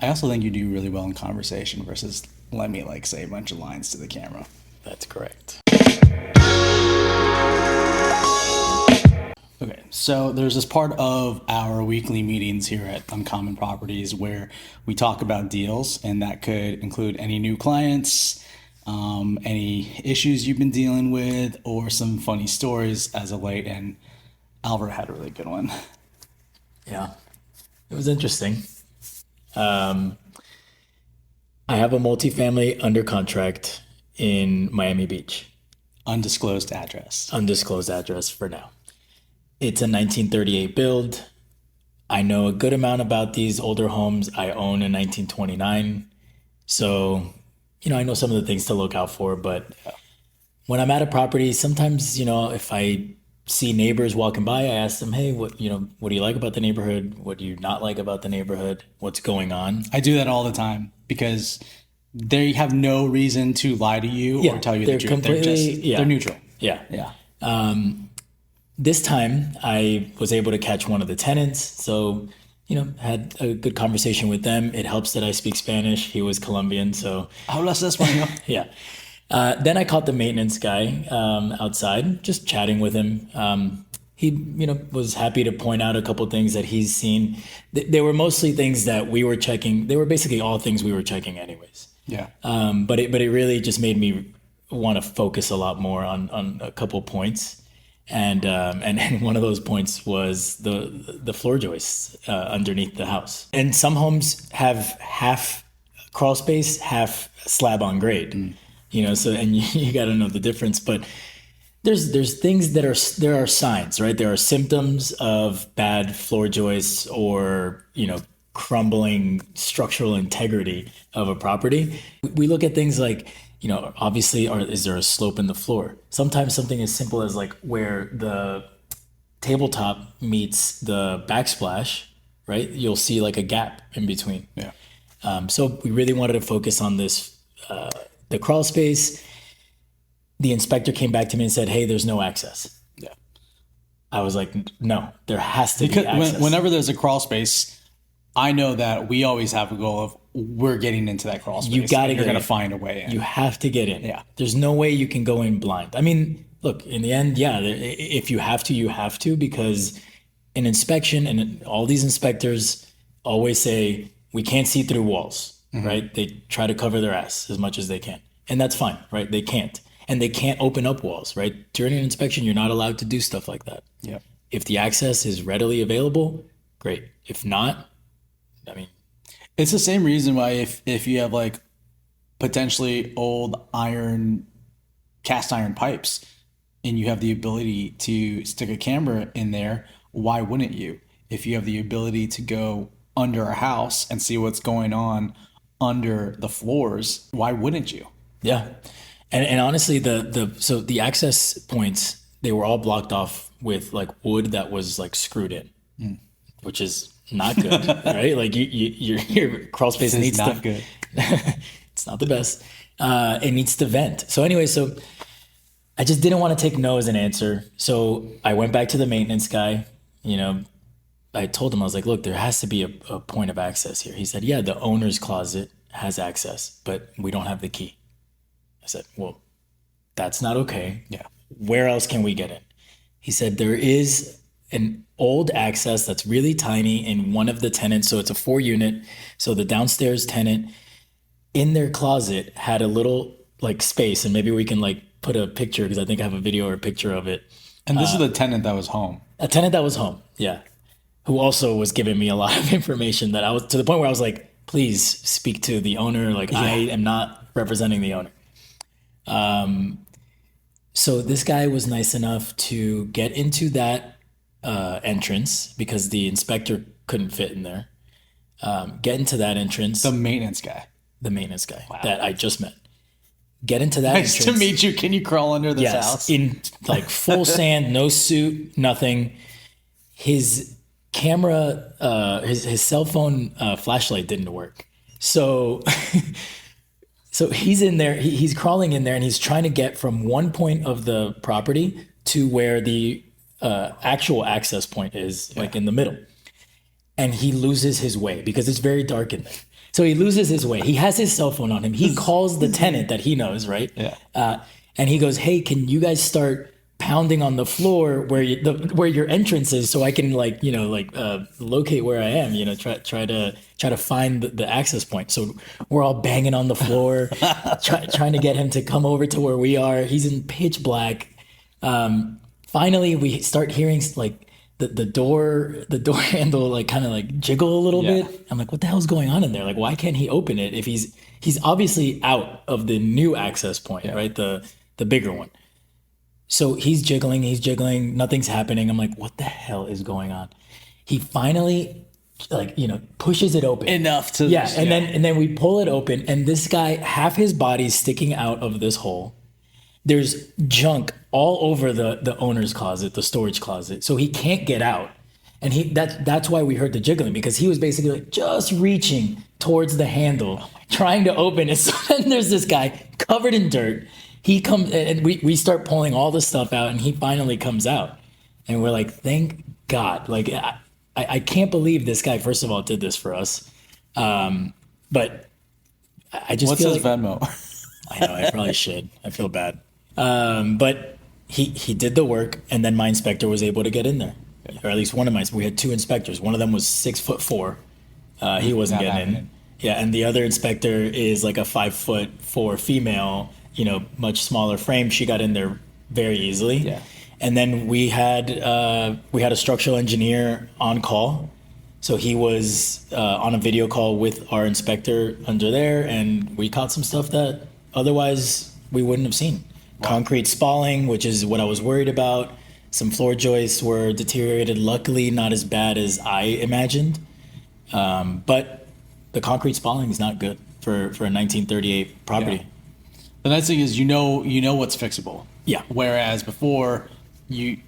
I also think you do really well in conversation versus let me like say a bunch of lines to the camera. That's correct. Okay, so there's this part of our weekly meetings here at Uncommon Properties where we talk about deals, and that could include any new clients, any issues you've been dealing with, or some funny stories as of late. And Albert had a really good one. Yeah, it was interesting. I have a multifamily under contract in Miami Beach. Undisclosed address. Undisclosed address for now. It's a 1938 build. I know a good amount about these older homes. I own a 1929. So, I know some of the things to look out for, but when I'm at a property, sometimes, if I see neighbors walking by, I ask them, hey, what do you like about the neighborhood? What do you not like about the neighborhood? What's going on? I do that all the time because they have no reason to lie to you or tell you the truth. They're neutral. Yeah. Yeah. This time I was able to catch one of the tenants. So, had a good conversation with them. It helps that I speak Spanish. He was Colombian. So, hablas español? Yeah. Then I caught the maintenance guy outside, just chatting with him. He, was happy to point out a couple things that he's seen. They were mostly things that we were checking. They were basically all things we were checking anyways. Yeah. But it really just made me want to focus a lot more on a couple points. And one of those points was the floor joists underneath the house. And some homes have half crawl space, half slab on grade. So and you got to know the difference. But there's things there are signs, right? There are symptoms of bad floor joists or crumbling structural integrity of a property. We look at things like, obviously, is there a slope in the floor? Sometimes something as simple as like where the tabletop meets the backsplash, right? You'll see like a gap in between. Yeah. So we really wanted to focus on this, the crawl space. The inspector came back to me and said, hey, there's no access. Yeah. I was like, no, there has to be access. Whenever there's a crawl space, I know that we always have a goal of we're getting into that crawl space. You're going to find a way in. You have to get in. Yeah. There's no way you can go in blind. I mean, look, in the end, if you have to, you have to, because an inspection and all these inspectors always say, we can't see through walls, right? They try to cover their ass as much as they can. And that's fine, right? They can't. And they can't open up walls, right? During an inspection, you're not allowed to do stuff like that. Yeah. If the access is readily available, great. If not, it's the same reason why if you have like potentially old cast iron pipes and you have the ability to stick a camera in there, why wouldn't you? If you have the ability to go under a house and see what's going on under the floors, why wouldn't you? Yeah. And honestly, the access points, they were all blocked off with like wood that was like screwed in, which is not good, right? Like your crawl space needs not good. It's not the best. It needs to vent. So anyway, I just didn't want to take no as an answer. So I went back to the maintenance guy. I told him, I was like, look, there has to be a point of access here. He said, yeah, the owner's closet has access, but we don't have the key. I said, well, that's not okay. Yeah. Where else can we get in? He said, there is an old access that's really tiny in one of the tenants. So it's a 4-unit. So the downstairs tenant in their closet had a little like space, and maybe we can like put a picture, because I think I have a video or a picture of it. And this is the tenant that was home. A tenant that was home. Yeah. Who also was giving me a lot of information that I was to the point where I was like, please speak to the owner. Like I am not representing the owner. So this guy was nice enough to get into that entrance because the inspector couldn't fit in there. Get into that entrance. The maintenance guy. Wow. That I just met. Get into that nice entrance. To meet you. Can you crawl under this house? In like full sand, no suit, nothing. His camera, his cell phone flashlight didn't work. So he's in there, he's crawling in there, and he's trying to get from one point of the property to where the actual access point is, like in the middle. And he loses his way because it's very dark in there. So he loses his way. He has his cell phone on him. He calls the tenant that he knows, right? Yeah. And he goes, "Hey, can you guys start pounding on the floor where your entrance is, so I can locate where I am? Try to find the access point." So we're all banging on the floor, trying to get him to come over to where we are. He's in pitch black. Finally, we start hearing like the door handle like kind of like jiggle a little bit. I'm like, what the hell's going on in there? Like, why can't he open it if he's obviously out of the new access point, right? The bigger one. So he's jiggling, nothing's happening. I'm like, what the hell is going on? He finally pushes it open Enough to and then we pull it open, and this guy, half his body's sticking out of this hole. There's junk all over the owner's closet, the storage closet. So he can't get out. And that's why we heard the jiggling, because he was basically like just reaching towards the handle, trying to open it. So then there's this guy covered in dirt. He comes and we start pulling all the stuff out, and he finally comes out. And we're like, thank God. Like, I can't believe this guy, first of all, did this for us. But I just What's feel his Venmo? I know, I probably should. I feel bad. But he did the work, and then my inspector was able to get in there. Or at least one of my, we had two inspectors. One of them was 6'4". He wasn't Not getting in. happening. Yeah, and the other inspector is like a 5'4" female, much smaller frame. She got in there very easily. Yeah. And then we had a structural engineer on call. So he was on a video call with our inspector under there, and we caught some stuff that otherwise we wouldn't have seen. Wow. Concrete spalling, which is what I was worried about. Some floor joists were deteriorated. Luckily, not as bad as I imagined. But the concrete spalling is not good for a 1938 property. Yeah. The nice thing is, you know what's fixable. Yeah. Whereas before,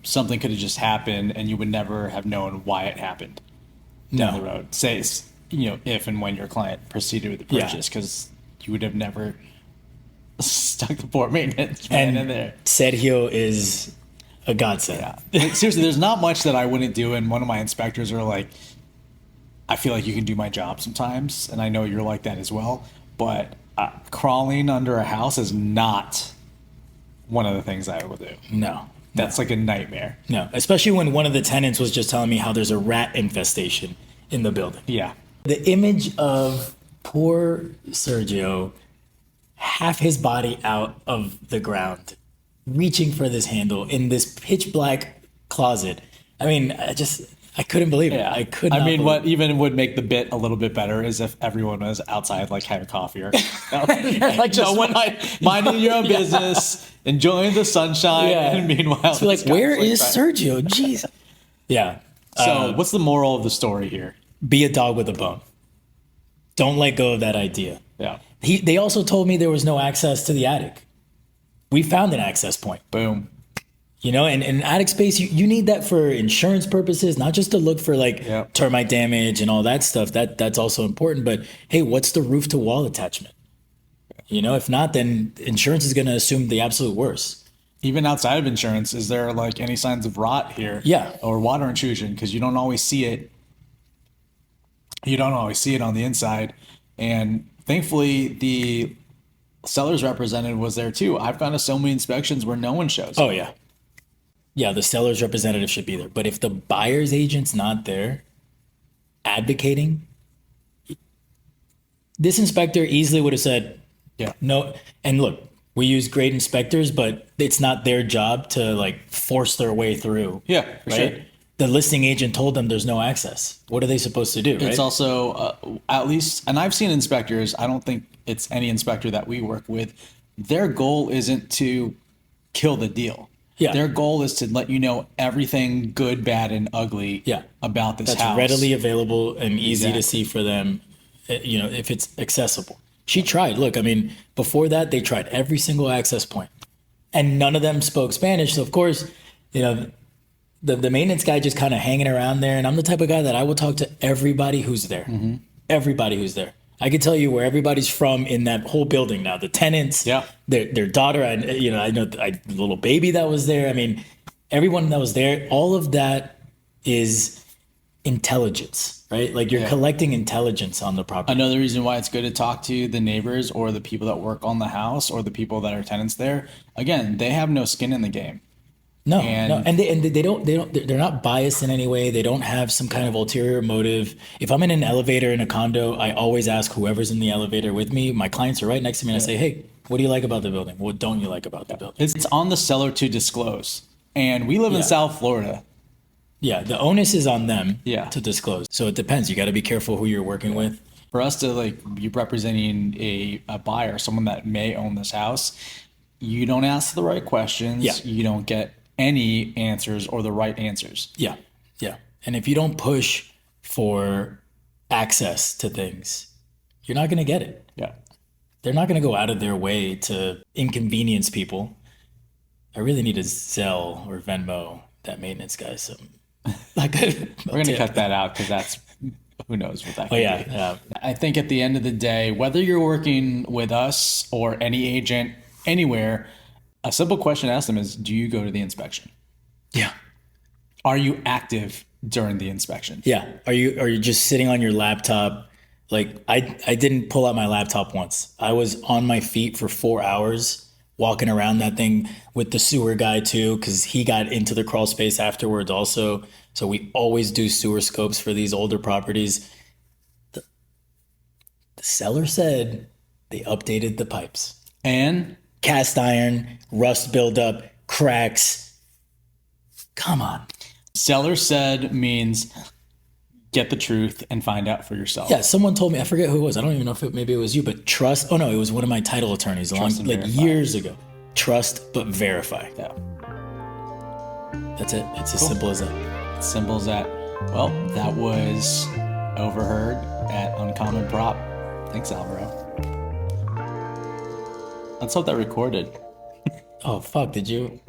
something could have just happened, and you would never have known why it happened down the road. Say, if and when your client proceeded with the purchase, because you would have never stuck the poor maintenance man in there. Sergio is a godsend. Yeah. Like, seriously, there's not much that I wouldn't do, and one of my inspectors are like, I feel like you can do my job sometimes, and I know you're like that as well, but crawling under a house is not one of the things I will do. No. That's like a nightmare. No, especially when one of the tenants was just telling me how there's a rat infestation in the building. Yeah. The image of poor Sergio, half his body out of the ground, reaching for this handle in this pitch black closet. I mean, I couldn't believe it. I could not. I mean, believe what even would make the bit a little bit better is if everyone was outside, like having coffee or like just minding your own business, enjoying the sunshine, and meanwhile, so like, where is Sergio? Jeez. Yeah. So, what's the moral of the story here? Be a dog with a bone. Don't let go of that idea. Yeah. They also told me there was no access to the attic. We found an access point. Boom. And in attic space, you need that for insurance purposes, not just to look for termite damage and all that stuff. That's also important. But hey, what's the roof to wall attachment? If not, then insurance is going to assume the absolute worst. Even outside of insurance, is there like any signs of rot here? Yeah. Or water intrusion? Because you don't always see it. You don't always see it on the inside. And thankfully, the seller's representative was there too. I've gone to so many inspections where no one shows. Oh, yeah. Yeah, the seller's representative should be there. But if the buyer's agent's not there advocating, this inspector easily would have said, no. And look, we use great inspectors, but it's not their job to force their way through. Yeah, for sure. The listing agent told them there's no access. What are they supposed to do? Right? It's also, at least, and I've seen inspectors, I don't think it's any inspector that we work with, their goal isn't to kill the deal. Yeah. Their goal is to let you know everything good, bad, and ugly about this house. That's readily available and easy to see for them, if it's accessible. She tried. Look, I mean, before that, they tried every single access point, and none of them spoke Spanish. So, of course, the maintenance guy just kind of hanging around there. And I'm the type of guy that I will talk to everybody who's there. Mm-hmm. Everybody who's there. I can tell you where everybody's from in that whole building now. The tenants, their daughter, I know the little baby that was there. I mean, everyone that was there, all of that is intelligence, right? Like you're Yeah. collecting intelligence on the property. Another reason why it's good to talk to the neighbors or the people that work on the house or the people that are tenants there. Again, they have no skin in the game. No, And- no, and they're not biased in any way. They don't have some kind of ulterior motive. If I'm in an elevator in a condo, I always ask whoever's in the elevator with me. My clients are right next to me, and I say, "Hey, what do you like about the building? What don't you like about the building?" It's on the seller to disclose. And we live in Yeah. South Florida. Yeah, the onus is on them Yeah. to disclose. So it depends. You got to be careful who you're working with. For us to like be representing a buyer, someone that may own this house, you don't ask the right questions. Yeah. You don't get any answers or the right answers. Yeah, yeah. And if you don't push for access to things, you're not going to get it. Yeah. They're not going to go out of their way to inconvenience people. I really need to Zelle or Venmo that maintenance guy some. Like, We're gonna cut that out because that's who knows what that. Oh could yeah, be. yeah. I think at the end of the day, whether you're working with us or any agent anywhere, a simple question to ask them is, do you go to the inspection? Yeah. Are you active during the inspection? Yeah. Are you just sitting on your laptop? Like I didn't pull out my laptop once. I was on my feet for 4 hours walking around that thing with the sewer guy too, because he got into the crawl space afterwards also. So we always do sewer scopes for these older properties. The seller said they updated the pipes. And Cast iron, rust buildup, cracks. Come on. seller said means get the truth and find out for yourself. Yeah, someone told me, I forget who it was. I don't even know if maybe it was you, but trust. Oh no, it was one of my title attorneys Trust and like verify. years ago. Trust but verify. Yeah. That's it. It's as simple as that. Simple as that. Well, that was Overheard at Uncommon Prop. Thanks, Alvaro. Let's hope that recorded. Oh fuck, did you?